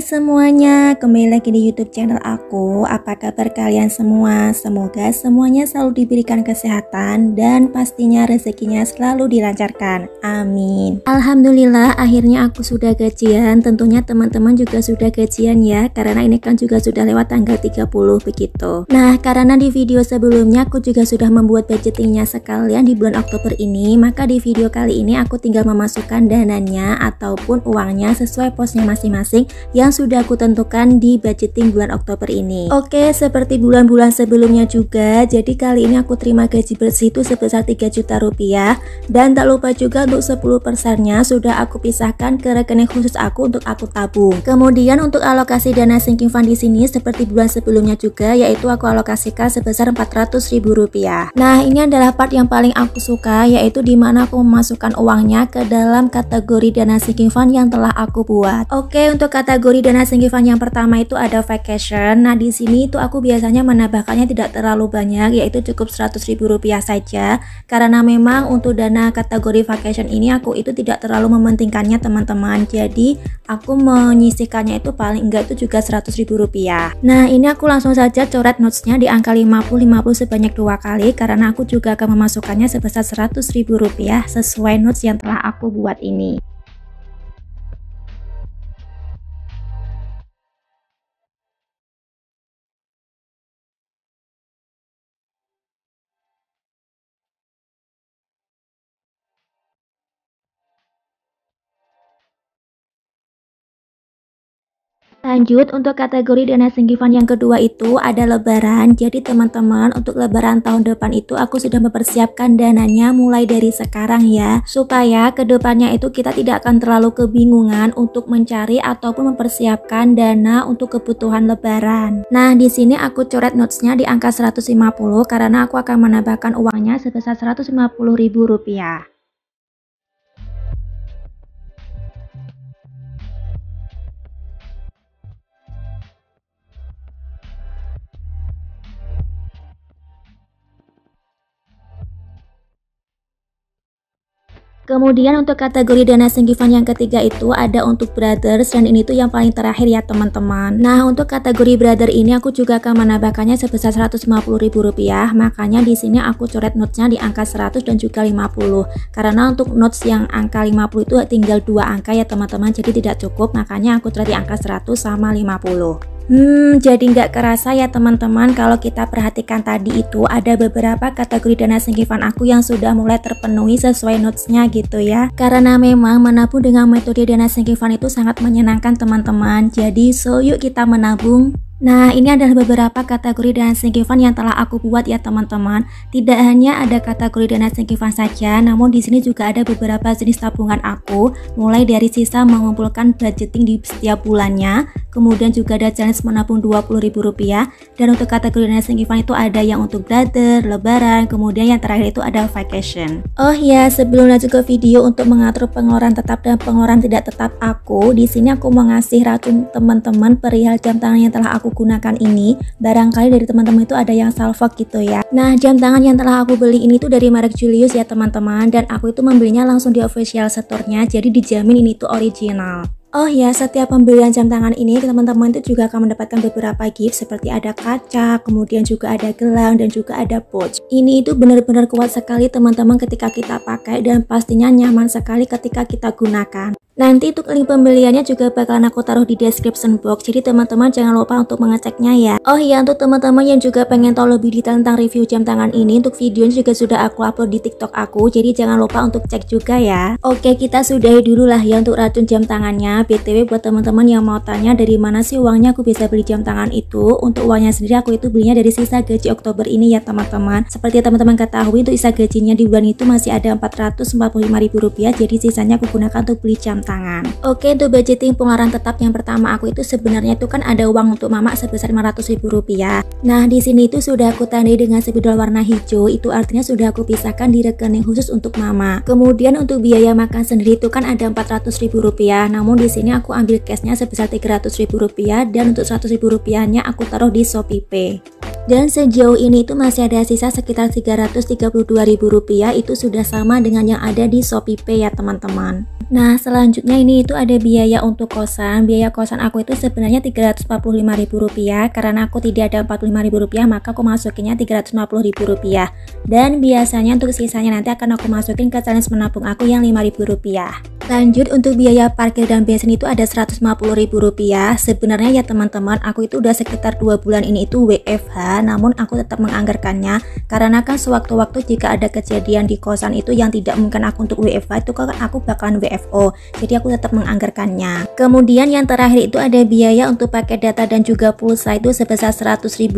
semuanya, kembali lagi di YouTube channel aku. Apa kabar kalian semua? Semoga semuanya selalu diberikan kesehatan dan pastinya rezekinya selalu dilancarkan. Amin. Alhamdulillah, akhirnya aku sudah gajian. Tentunya teman-teman juga sudah gajian ya, karena ini kan juga sudah lewat tanggal 30 begitu. Nah, karena di video sebelumnya aku juga sudah membuat budgetingnya sekalian di bulan Oktober ini, maka di video kali ini aku tinggal memasukkan dananya ataupun uangnya sesuai posnya masing-masing yang sudah aku tentukan di budgeting bulan Oktober ini. Oke, seperti bulan-bulan sebelumnya juga, jadi kali ini aku terima gaji bersih itu sebesar 3 juta rupiah, dan tak lupa juga untuk 10%-nya sudah aku pisahkan ke rekening khusus aku untuk aku tabung. Kemudian untuk alokasi dana sinking fund di sini seperti bulan sebelumnya juga, yaitu aku alokasikan sebesar 400.000 rupiah. Nah, ini adalah part yang paling aku suka, yaitu dimana aku memasukkan uangnya ke dalam kategori dana sinking fund yang telah aku buat. Oke, untuk kategori dana sinking fund yang pertama itu ada vacation. Nah, di sini itu aku biasanya menambahkannya tidak terlalu banyak, yaitu cukup 100.000 rupiah saja, karena memang untuk dana kategori vacation ini aku itu tidak terlalu mementingkannya teman-teman. Jadi aku menyisihkannya itu paling enggak itu juga 100.000 rupiah. Nah, ini aku langsung saja coret notesnya di angka 50 sebanyak 2 kali, karena aku juga akan memasukkannya sebesar 100.000 rupiah sesuai notes yang telah aku buat ini. Lanjut, untuk kategori dana sinking fund yang kedua itu ada lebaran. Jadi teman-teman, untuk lebaran tahun depan itu aku sudah mempersiapkan dananya mulai dari sekarang ya, supaya kedepannya itu kita tidak akan terlalu kebingungan untuk mencari ataupun mempersiapkan dana untuk kebutuhan lebaran. Nah, di sini aku coret notesnya di angka 150 karena aku akan menambahkan uangnya sebesar 150.000 rupiah. Kemudian untuk kategori dana sinking fund yang ketiga itu ada untuk brothers, dan ini tuh yang paling terakhir ya teman-teman. Nah, untuk kategori brother ini aku juga akan menambahkannya sebesar 150.000 rupiah. Makanya di sini aku coret notesnya di angka 100 dan juga 50. Karena untuk notes yang angka 50 itu tinggal 2 angka ya teman-teman, jadi tidak cukup. Makanya aku coret di angka 100 sama 50. Jadi nggak kerasa ya teman-teman, kalau kita perhatikan tadi itu ada beberapa kategori dana sinking fund aku yang sudah mulai terpenuhi sesuai notesnya gitu ya. Karena memang menabung dengan metode dana sinking fund itu sangat menyenangkan teman-teman. Jadi yuk kita menabung. Nah, ini adalah beberapa kategori dana sinking fund yang telah aku buat ya teman-teman. Tidak hanya ada kategori dana sinking fund saja, namun di sini juga ada beberapa jenis tabungan aku, mulai dari sisa mengumpulkan budgeting di setiap bulannya, kemudian juga ada challenge menabung 20.000 rupiah, dan untuk kategori dana sinking fund itu ada yang untuk brother, lebaran, kemudian yang terakhir itu ada vacation. Oh ya, sebelum lanjut ke video untuk mengatur pengeluaran tetap dan pengeluaran tidak tetap aku, di sini aku mau ngasih racun teman-teman perihal jam tangan yang telah aku gunakan ini. Barangkali dari teman-teman itu ada yang salfok gitu ya. Nah, jam tangan yang telah aku beli ini tuh dari merek Julius ya teman-teman, dan aku itu membelinya langsung di official store-nya, jadi dijamin ini tuh original. Oh ya, setiap pembelian jam tangan ini teman-teman itu juga akan mendapatkan beberapa gift seperti ada kaca, kemudian juga ada gelang, dan juga ada pouch. Ini itu benar-benar kuat sekali teman-teman ketika kita pakai, dan pastinya nyaman sekali ketika kita gunakan. Nanti untuk link pembeliannya juga bakalan aku taruh di description box, jadi teman-teman jangan lupa untuk mengeceknya ya. Oh iya, untuk teman-teman yang juga pengen tahu lebih detail tentang review jam tangan ini, untuk videonya juga sudah aku upload di TikTok aku, jadi jangan lupa untuk cek juga ya. Oke, kita sudahi dulu lah ya untuk racun jam tangannya. BTW buat teman-teman yang mau tanya dari mana sih uangnya aku bisa beli jam tangan itu, untuk uangnya sendiri aku itu belinya dari sisa gaji Oktober ini ya teman-teman. Seperti teman-teman ketahui, untuk sisa gajinya di bulan itu masih ada 445.000 rupiah, jadi sisanya aku gunakan untuk beli jam tangan. Oke, untuk budgeting pengeluaran tetap yang pertama aku itu sebenarnya itu kan ada uang untuk mama sebesar 500.000 rupiah. Nah, di sini itu sudah aku tandai dengan spidol warna hijau, itu artinya sudah aku pisahkan di rekening khusus untuk mama. Kemudian untuk biaya makan sendiri itu kan ada 400.000 rupiah, namun di sini aku ambil cashnya sebesar 300.000 rupiah, dan untuk 100.000 rupiahnya aku taruh di Shopee Pay. Dan sejauh ini itu masih ada sisa sekitar Rp332.000, itu sudah sama dengan yang ada di ShopeePay ya teman-teman. Nah selanjutnya ini itu ada biaya untuk kosan. Biaya kosan aku itu sebenarnya Rp345.000, karena aku tidak ada Rp45.000 maka aku masukinnya Rp350.000. Dan biasanya untuk sisanya nanti akan aku masukin ke challenge menabung aku yang Rp5.000. Lanjut untuk biaya parkir dan bensin itu ada Rp150.000. Sebenarnya ya teman-teman, aku itu udah sekitar 2 bulan ini itu WFH, namun aku tetap menganggarkannya karena kan sewaktu-waktu jika ada kejadian di kosan itu yang tidak mungkin aku untuk WFH, itu kan aku bakalan WFO, jadi aku tetap menganggarkannya. Kemudian yang terakhir itu ada biaya untuk paket data dan juga pulsa itu sebesar Rp100.000,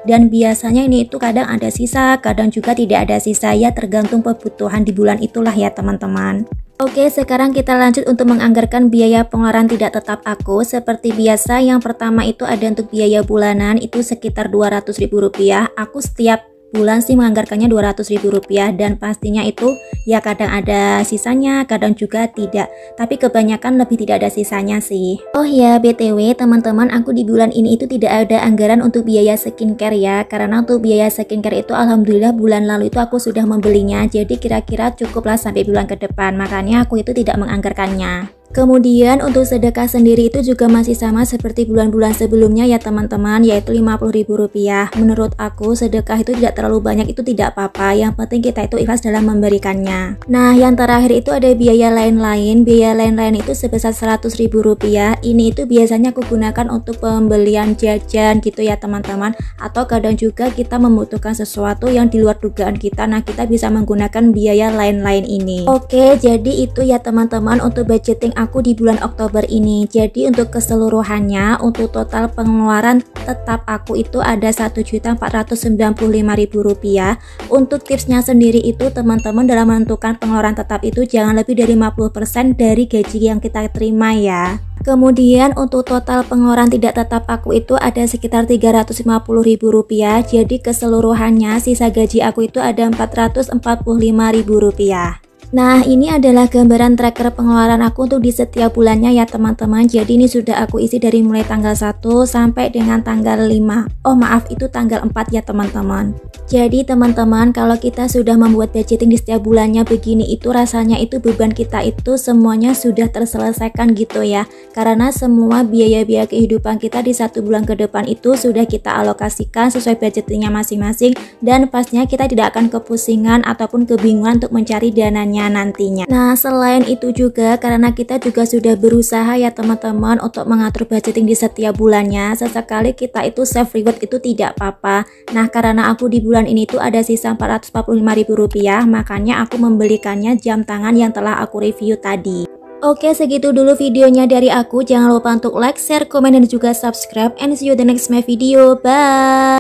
dan biasanya ini itu kadang ada sisa, kadang juga tidak ada sisa, ya tergantung kebutuhan di bulan itulah ya teman-teman. Oke, sekarang kita lanjut untuk menganggarkan biaya pengeluaran tidak tetap aku. Seperti biasa, yang pertama itu ada untuk biaya bulanan itu sekitar Rp200.000. Aku setiap bulan sih menganggarkannya Rp200.000, dan pastinya itu ya kadang ada sisanya, kadang juga tidak, tapi kebanyakan lebih tidak ada sisanya sih. Oh ya BTW teman-teman, aku di bulan ini itu tidak ada anggaran untuk biaya skincare ya, karena untuk biaya skincare itu alhamdulillah bulan lalu itu aku sudah membelinya, jadi kira-kira cukuplah sampai bulan ke depan, makanya aku itu tidak menganggarkannya. Kemudian untuk sedekah sendiri itu juga masih sama seperti bulan-bulan sebelumnya ya teman-teman, yaitu Rp50.000. Menurut aku sedekah itu tidak terlalu banyak, itu tidak apa-apa, yang penting kita itu ikhlas dalam memberikannya. Nah yang terakhir itu ada biaya lain-lain. Biaya lain-lain itu sebesar Rp100.000. Ini itu biasanya aku gunakan untuk pembelian jajan gitu ya teman-teman, atau kadang juga kita membutuhkan sesuatu yang di luar dugaan kita, nah kita bisa menggunakan biaya lain-lain ini. Oke, jadi itu ya teman-teman untuk budgeting aku di bulan Oktober ini. Jadi untuk keseluruhannya, untuk total pengeluaran tetap aku itu ada Rp1.495.000. Untuk tipsnya sendiri itu teman-teman dalam menentukan pengeluaran tetap itu jangan lebih dari 50% dari gaji yang kita terima ya. Kemudian untuk total pengeluaran tidak tetap aku itu ada sekitar Rp350.000. Jadi keseluruhannya sisa gaji aku itu ada Rp445.000. Nah ini adalah gambaran tracker pengeluaran aku untuk di setiap bulannya ya teman-teman. Jadi ini sudah aku isi dari mulai tanggal 1 sampai dengan tanggal 5. Oh maaf, itu tanggal 4 ya teman-teman. Jadi teman-teman, kalau kita sudah membuat budgeting di setiap bulannya begini, itu rasanya itu beban kita itu semuanya sudah terselesaikan gitu ya. Karena semua biaya-biaya kehidupan kita di 1 bulan ke depan itu sudah kita alokasikan sesuai budgetingnya masing-masing, dan pastinya kita tidak akan kepusingan ataupun kebingungan untuk mencari dananya nantinya. Nah selain itu juga karena kita juga sudah berusaha ya teman-teman untuk mengatur budgeting di setiap bulannya, sesekali kita itu self reward itu tidak apa-apa. Nah karena aku di bulan ini tuh ada sisa Rp445.000, makanya aku membelikannya jam tangan yang telah aku review tadi. Oke, segitu dulu videonya dari aku. Jangan lupa untuk like, share, komen, dan juga subscribe, and see you the next my video. Bye.